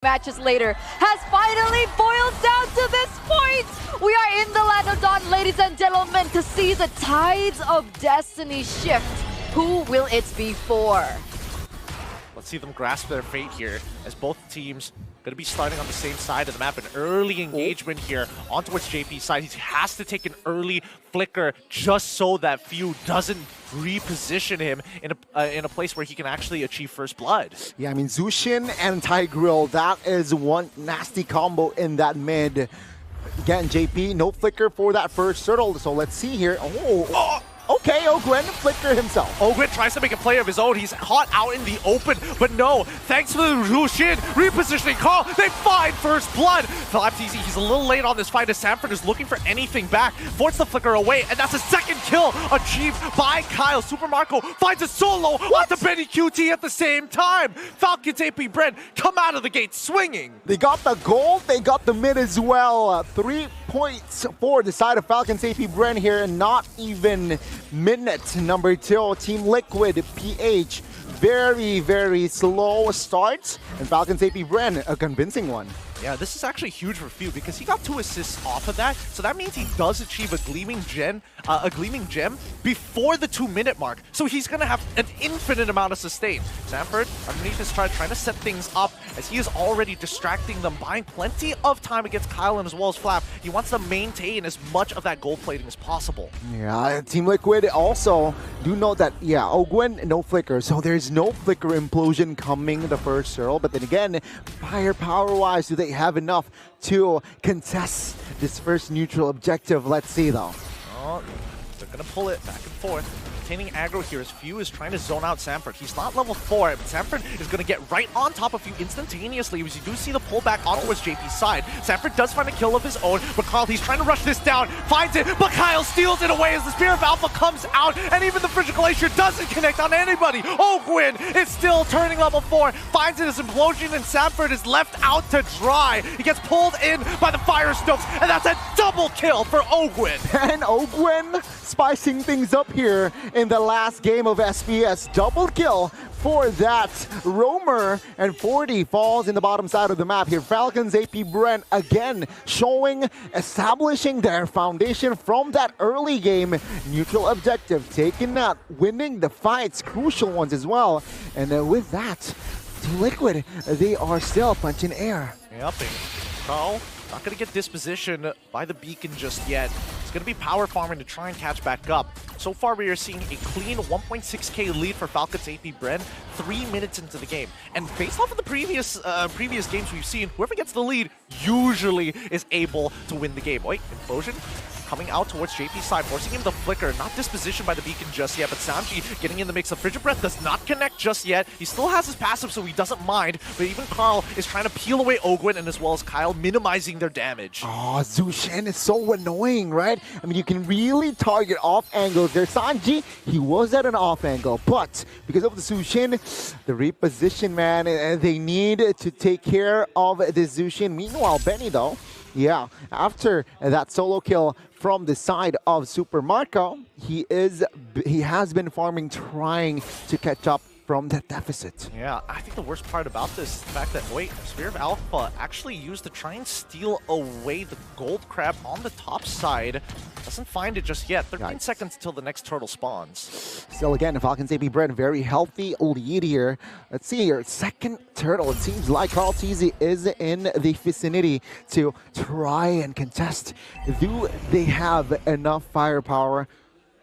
matches later has finally boiled down to this point. We are in the land of dawn, ladies and gentlemen, to see the tides of destiny shift. Who will it be for? Let's see them grasp their fate here, as both teams going to be starting on the same side of the map. An early engagement here on towards JP's side. He has to take an early flicker just so that Few doesn't reposition him in a place where he can actually achieve first blood. Yeah, I mean, Zushin and Tigreal, that is one nasty combo in that mid. Again, JP, no flicker for that first turtle, so let's see here. Okay, Ogwen, flicker himself. Ogwen tries to make a play of his own. He's caught out in the open, but no. Thanks to the Rushin repositioning call, they find first blood. Flapteasy, he's a little late on this fight as Sanford is looking for anything back. Forces the flicker away, and that's a second kill achieved by Kyle. Super Marco finds a solo onto Benny QT at the same time. Falcons AP Bren come out of the gate swinging. They got the gold, they got the mid as well. 3 points for the side of Falcons AP Bren here, and not even minute number 2. Team Liquid PH, very slow start, and Falcons AP Bren, a convincing one. Yeah, this is actually huge for Few because he got 2 assists off of that, so that means he does achieve a gleaming gem before the 2-minute mark. So he's gonna have an infinite amount of sustain. Sanford underneath his trying to set things up as he is already distracting them, buying plenty of time against Kyle and as well as Flap. He wants to maintain as much of that gold plating as possible. Yeah, Team Liquid also do know that, yeah, Ogwen, no flicker, so there's no flicker implosion coming the first turtle, but then again, firepower-wise, do they have enough to contest this first neutral objective? Let's see though. Oh, they're gonna pull it back and forth. Maintaining aggro here as Few is trying to zone out Sanford. He's not level 4, but Sanford is going to get right on top of Few instantaneously as you do see the pullback on towards JP's side. Sanford does find a kill of his own, but Carl, he's trying to rush this down, finds it, but Kyle steals it away as the Spear of Alpha comes out, and even the Frigid Glacier doesn't connect on anybody. Ogwen is still turning level 4, finds it as Implosion, and Sanford is left out to dry. He gets pulled in by the Fire Stokes, and that's a double kill for Ogwen. And Ogwen spicing things up here in the last game of SPS. Double kill for that roamer, and 40 falls in the bottom side of the map here. Falcons AP Bren again showing, establishing their foundation from that early game. Neutral objective, taking that, winning the fights, crucial ones as well. And with that, Team Liquid, they are still punching air. Yep, Carl not going to get disposition by the beacon just yet. It's going to be power farming to try and catch back up. So far, we are seeing a clean 1.6k lead for Falcons AP Bren 3 minutes into the game. And based off of the previous games we've seen, whoever gets the lead usually is able to win the game. Wait, Implosion coming out towards JP's side, forcing him to flicker. Not dispositioned by the beacon just yet, but Samji getting in the mix. The Frigid Breath does not connect just yet. He still has his passive, so he doesn't mind, but even Carl is trying to peel away Ogwen and as well as Kyle, minimizing their damage. Oh, Zushin is so annoying, right? I mean, you can really target off angles there. Sanji, he was at an off angle, but because of the Zushin, the reposition, man, they need to take care of this Zushin. Meanwhile, Benny, though, yeah, after that solo kill from the side of Super Marco, he has been farming, trying to catch up from that deficit. Yeah, I think the worst part about this is the fact that, wait, Spear of Alpha actually used to try and steal away the gold crab on the top side. Doesn't find it just yet. 13 seconds till the next turtle spawns. Still again, Falcons AP Bren, very healthy lead here. Let's see here, second turtle. It seems like Carl Teasy is in the vicinity to try and contest. Do they have enough firepower?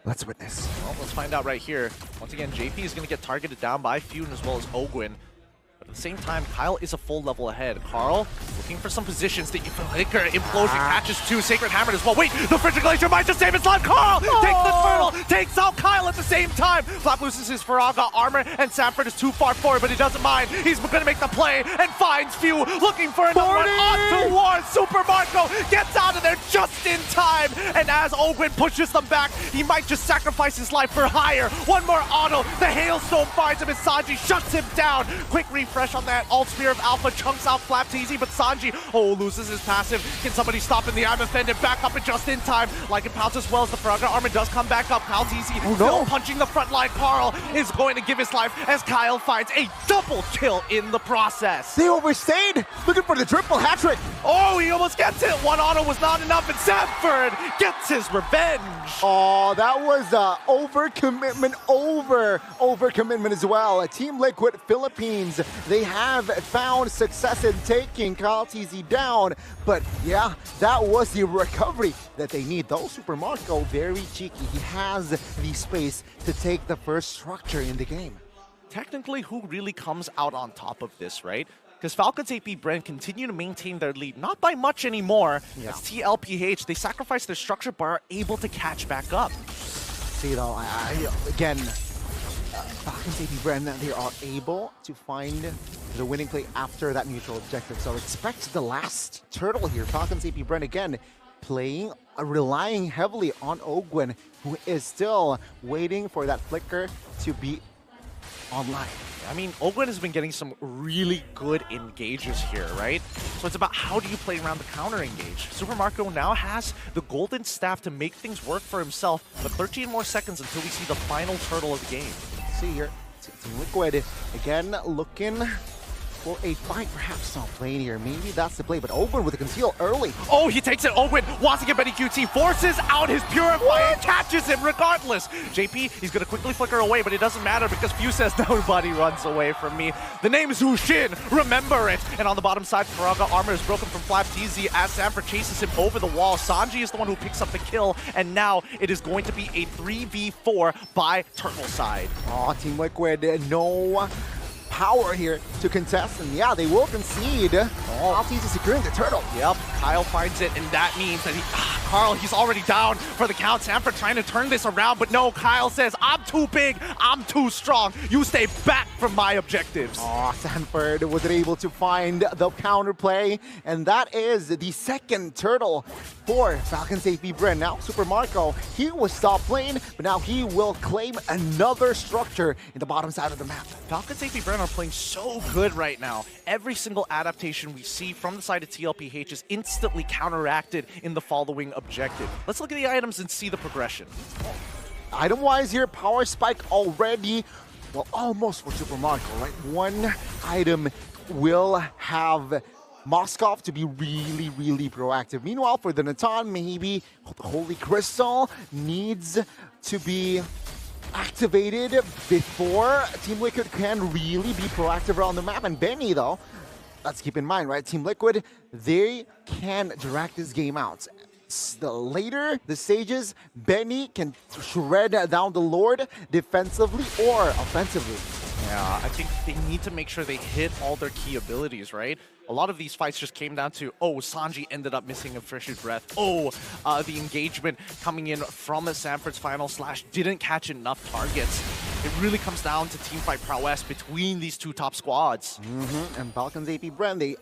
Let's witness. Well, let's find out right here. Once again, JP is going to get targeted down by Fune as well as Ogwen. But at the same time, Kyle is a full level ahead. Carl looking for some positions. The Flicker Implosion catches 2. Sacred Hammer as well. Wait, the Frigid Glacier might just save his life. Carl takes the turtle, takes out Kyle at the same time. Flap loses his Faraga armor, and Sanford is too far forward, but he doesn't mind. He's going to make the play and finds Few, looking for another one on towards Super Marco. Gets out of there just in time, and as Ogwen pushes them back, he might just sacrifice his life for hire. One more auto. The Hailstone finds him, and Sanji shuts him down. Quick refresh fresh on that alt spear of Alpha, chunks out Flapteezy, but Sanji, loses his passive. Can somebody stop in the I'm offended? Back up and just in time. Like it pouts as well as the Frogger armor does come back up. Flapteezy still punching the front line. Carl is going to give his life as Kyle finds a double kill in the process. They overstayed, looking for the triple hat trick. Oh, he almost gets it. One auto was not enough, and Sanford gets his revenge. Oh, that was overcommitment, overcommitment as well. Team Liquid Philippines, they have found success in taking Kyle TZ down, but yeah, that was the recovery that they need. Though Super Marco, very cheeky. He has the space to take the first structure in the game. Technically, who really comes out on top of this, right? Because Falcons AP Bren continue to maintain their lead, not by much anymore. Yeah. As TLPH, they sacrifice their structure but are able to catch back up. See though, again, Falcons AP Bren, they are able to find the winning play after that neutral objective. So expect the last turtle here. Falcons AP Bren again playing, relying heavily on Ogwen, who is still waiting for that flicker to be online. I mean, Ogwen has been getting some really good engages here, right? So it's about how do you play around the counter engage. Super Marco now has the golden staff to make things work for himself, but 13 more seconds until we see the final turtle of the game. See here, Team Liquid again looking for a fight, perhaps not playing here. Maybe that's the play, but Ogwen with the conceal early. Oh, he takes it. Ogwen wants to get Benny QT, forces out his Purify and catches him regardless. JP, he's going to quickly flicker away, but it doesn't matter because Few says nobody runs away from me. The name is Zushin, remember it. And on the bottom side, Faraga armor is broken from Flapteezy as Sanford chases him over the wall. Sanji is the one who picks up the kill, and now it is going to be a 3v4 by Turtle side. Oh, Team Liquid, no power here to contest, and yeah, they will concede. Flapteezy securing the turtle. Yep, Kyle finds it, and that means that Carl, he's already down for the count. Sanford trying to turn this around, but no, Kyle says, I'm too big, I'm too strong. You stay back from my objectives. Oh, Sanford wasn't able to find the counterplay, and that is the second turtle for Falcons AP Bren. Now, Super Marco, he was stopped playing, but now he will claim another structure in the bottom side of the map. Falcons AP Bren are playing so good right now. Every single adaptation we see from the side of TLPH is instantly counteracted in the following objective. Let's look at the items and see the progression. Item-wise here, power spike already, well, almost for Super Marco, right? One item will have Moskov to be really, really proactive. Meanwhile, for the Natan, maybe the Holy Crystal needs to be activated before Team Liquid can really be proactive around the map. And Benny, though, let's keep in mind, right? Team Liquid, they can drag this game out. The later the stages, Benny can shred down the Lord defensively or offensively. Yeah, I think they need to make sure they hit all their key abilities, right? A lot of these fights just came down to, Sanji ended up missing a fresh breath. The engagement coming in from a Sanford's final slash didn't catch enough targets. It really comes down to teamfight prowess between these two top squads. And Falcons AP Bren,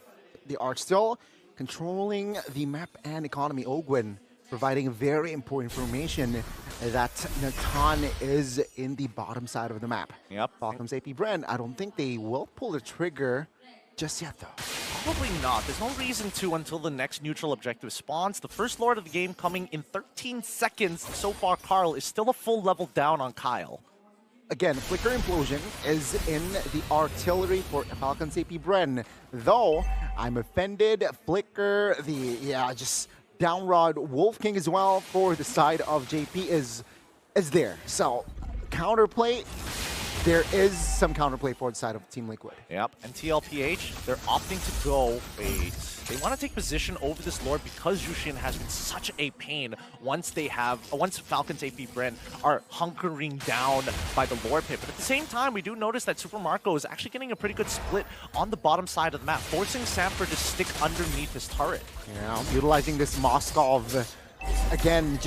they are still controlling the map and economy. Ogwen providing very important information that Natan is in the bottom side of the map. Yep. Falcons AP Bren, I don't think they will pull the trigger just yet, though. Probably not. There's no reason to until the next neutral objective spawns. The first Lord of the game coming in 13 seconds. So far, Carl is still a full level down on Kyle. Again, Flicker Implosion is in the artillery for Falcons AP Bren. Though, I'm offended, Flicker, just Downrod, Wolf King as well for the side of JP is there. So, counterplay, there is some counterplay for the side of Team Liquid. Yep, and TLPH, they're opting to go, they want to take position over this Lord because Yushin has been such a pain once Falcons AP Bren are hunkering down by the Lord pit. But at the same time, we do notice that Super Marco is actually getting a pretty good split on the bottom side of the map, forcing Sanford to stick underneath his turret. Yeah, utilizing this Moskov. Again,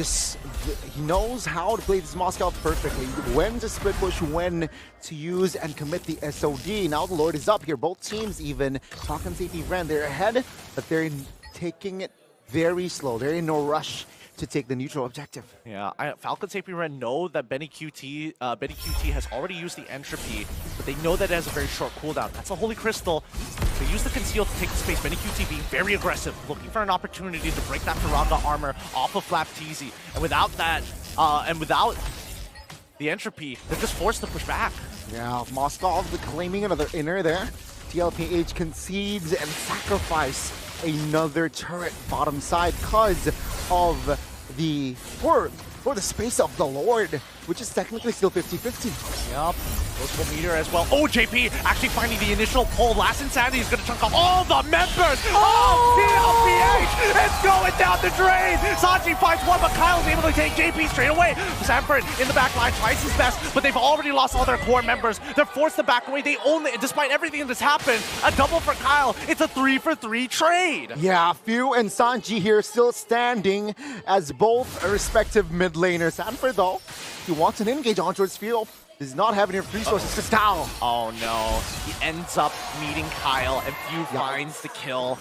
he knows how to play this Moskov perfectly. When to split push, when to use and commit the SOD. Now the Lord is up here. Both teams even. Falcons AP Bren, they're ahead, but they're taking it very slow. They're in no rush to take the neutral objective. Yeah, Falcons AP Ren know that Benny QT has already used the entropy, but they know that it has a very short cooldown. That's a Holy Crystal. They use the conceal to take the space. Benny QT being very aggressive, looking for an opportunity to break that Piranga armor off of Flap TZ. And without that, without the entropy, they're just forced to push back. Yeah, Moskov claiming another inner there. TLPH concedes and sacrifice another turret bottom side because of the for the space of the Lord, which is technically still 50-50. Yup, multiple meter as well. Oh, JP actually finding the initial pull. Last Insanity is going to chunk off all the members of TLPH. It's going down the drain. Sanji finds one, but Kyle's able to take JP straight away. Sanford in the back line tries his best, but they've already lost all their core members. They're forced to back away. They only, despite everything that's happened, a double for Kyle. It's a 3-for-3 trade. Yeah, Few and Sanji here still standing as both respective mid laners. Sanford, though, he wants an engage onto his field. Does not have enough resources to style. Oh no, he ends up meeting Kyle and Few finds the kill.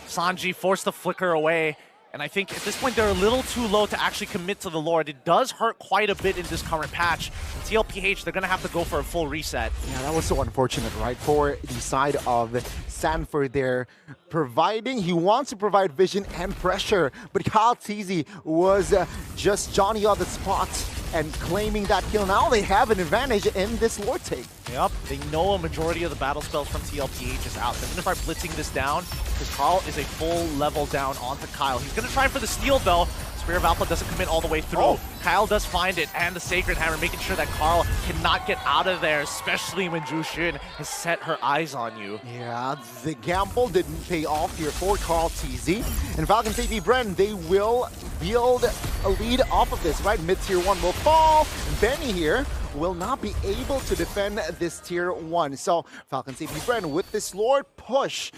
Sanji forced to flicker away. And I think at this point they're a little too low to actually commit to the Lord. It does hurt quite a bit in this current patch. And TLPH, they're going to have to go for a full reset. Yeah, that was so unfortunate, right? For the side of Sanford there, he wants to provide vision and pressure, but Kyle TZ was just Johnny on the spot and claiming that kill. Now they have an advantage in this Lord take. Yep, they know a majority of the battle spells from TLPH is out. They're going to start blitzing this down because Carl is a full level down onto Kyle. He's going to try for the steal though. Spear of Alpha doesn't commit all the way through. Oh. Kyle does find it, and the Sacred Hammer, making sure that Carl cannot get out of there, especially when Jushin has set her eyes on you. Yeah, the gamble didn't pay off here for Carl TZ. And Falcons AP Bren, they will build a lead off of this, right? Mid-tier 1 will fall. Benny here will not be able to defend this tier 1. So Falcons AP Bren with this Lord push,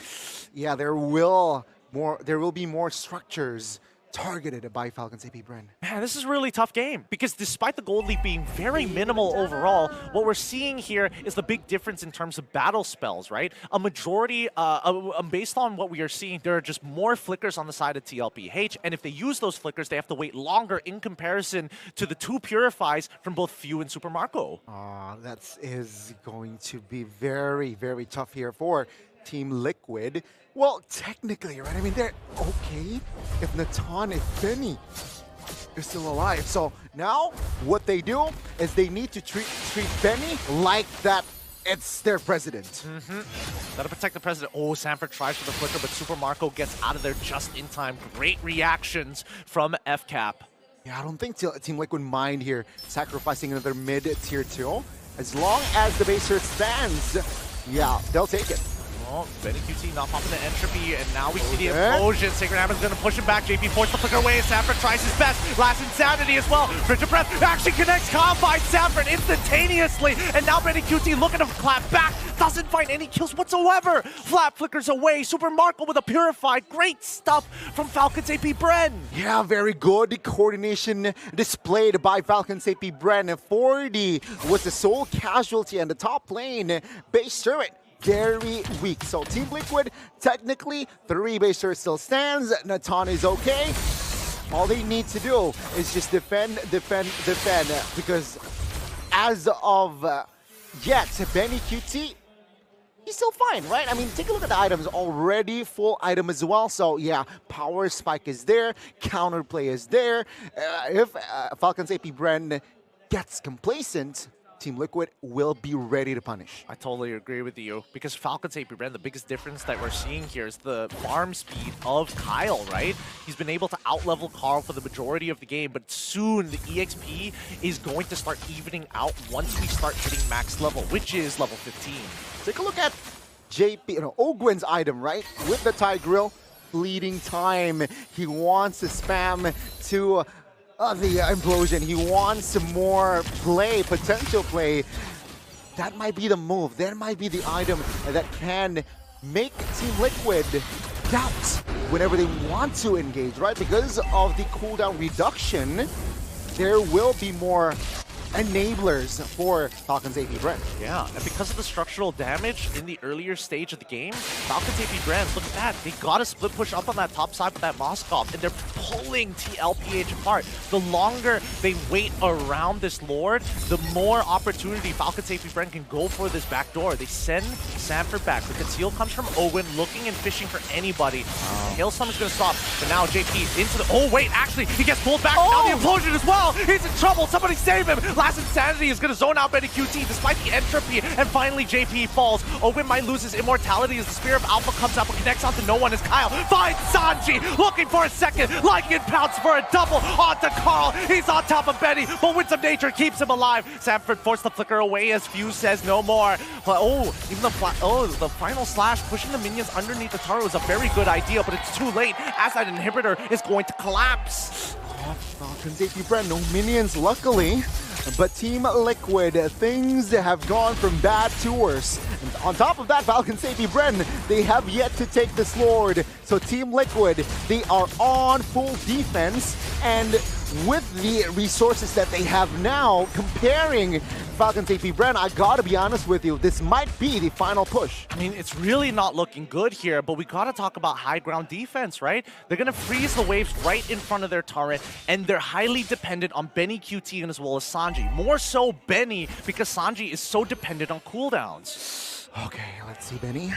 yeah, there will be more structures targeted by Falcons AP Bren. Man, this is a really tough game because despite the gold lead being very minimal overall, what we're seeing here is the big difference in terms of battle spells, right? A majority, based on what we are seeing, there are just more flickers on the side of TLPH, and if they use those flickers, they have to wait longer in comparison to the 2 Purifies from both Few and Super Marco. That is going to be very, very tough here for Team Liquid. Well, technically, right? I mean, they're okay if Natan, if Benny is still alive. So now what they do is they need to treat Benny like that it's their president. Gotta protect the president. Oh, Sanford tries for the flicker, but Super Marco gets out of there just in time. Great reactions from FCAP. Yeah, I don't think Team Liquid mind here sacrificing another mid-tier 2. As long as the base here stands, yeah, they'll take it. Oh, Benny QT not popping the entropy, and now we see the explosion. Sacred Hammer's gonna push him back. JP forced the flicker away, and Sanford tries his best. Last Insanity as well. Frigid Breath actually connects. Kyle finds Sanford instantaneously, and now Benny QT looking to clap back. Doesn't find any kills whatsoever. Flap flickers away. Super Marco with a Purified. Great stuff from Falcons AP Bren. Yeah, very good coordination displayed by Falcons AP Bren. 40 was the sole casualty, and the top lane base turret very weak. So Team Liquid, technically, 3 base turret still stands. Natan is okay. All they need to do is just defend, because as of yet, Benny QT, he's still fine, right? I mean, take a look at the items. Already full item as well. So yeah, power spike is there. Counterplay is there. If Falcons AP Bren gets complacent, Team Liquid will be ready to punish. I totally agree with you, because Falcons AP Bren, the biggest difference that we're seeing here is the farm speed of Kyle, right? He's been able to outlevel Carl for the majority of the game, but soon the EXP is going to start evening out once we start hitting max level, which is level 15. Take a look at Ogwen's item, right? With the Thai Grill, bleeding time. He wants to spam to the implosion. He wants some more play, potential play. That might be the move. That might be the item that can make Team Liquid doubt whenever they want to engage, right? Because of the cooldown reduction, there will be more enablers for Falcons AP Bren. Yeah, and because of the structural damage in the earlier stage of the game, Falcons AP Bren, look at that. They got a split push up on that top side with that Moskov, and they're pulling TLPH apart. The longer they wait around this Lord, the more opportunity Falcons AP Bren can go for this back door. They send Sanford back. The conceal comes from Owen, looking and fishing for anybody. Hailstorm is going to stop, but now JP into the... Oh, wait, actually, he gets pulled back. Now the implosion as well. He's in trouble. Somebody save him. Last Insanity is going to zone out Benny QT despite the entropy, and finally JP falls. Owen might lose his immortality as the Spear of Alpha comes up and connects onto no one as Kyle finds Sanji, looking for a second. Lycan pounce for a double onto Carl. He's on top of Benny, but Winds of Nature keeps him alive. Sanford forced the flicker away as Fuse says no more. But even the final slash pushing the minions underneath the tower was a very good idea, but it's too late as that inhibitor is going to collapse. Falcons AP Bren, no minions luckily, but Team Liquid, things have gone from bad to worse. And on top of that, Falcons AP Bren, they have yet to take this Lord. So Team Liquid, they are on full defense, and with the resources that they have now, comparing Falcons AP Bren, I gotta be honest with you, this might be the final push. I mean, it's really not looking good here, but we gotta talk about high ground defense, right? They're gonna freeze the waves right in front of their turret, and they're highly dependent on Benny QT and as well as Sanji. More so Benny, because Sanji is so dependent on cooldowns. Okay, let's see, Benny.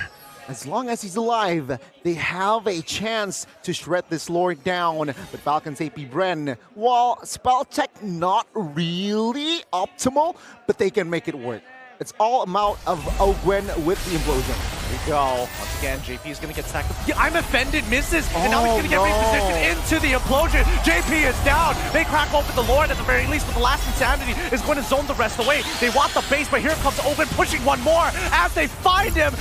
As long as he's alive, they have a chance to shred this Lord down. But Falcons AP Bren, while spell tech not really optimal, but they can make it work. It's all amount of Ogwen with the implosion. There we go. Once again, JP is going to get stacked. Yeah, I'm offended, misses, and now he's going to get repositioned into the implosion. JP is down. They crack open the Lord at the very least, but the last Insanity is going to zone the rest away. They want the base, but here comes Owen pushing one more as they find him.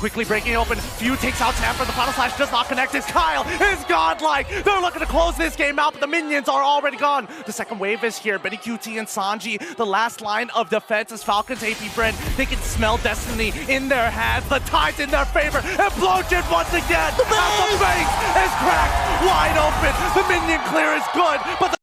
Quickly breaking open, Few takes out Sanford. The final slash does not connect. His Kyle is godlike. They're looking to close this game out, but the minions are already gone. The second wave is here. Benny QT and Sanji, the last line of defense is Falcons AP Bren. They can smell destiny in their hands. The tide's in their favor. Implosion once again. The base is cracked wide open. The minion clear is good, but the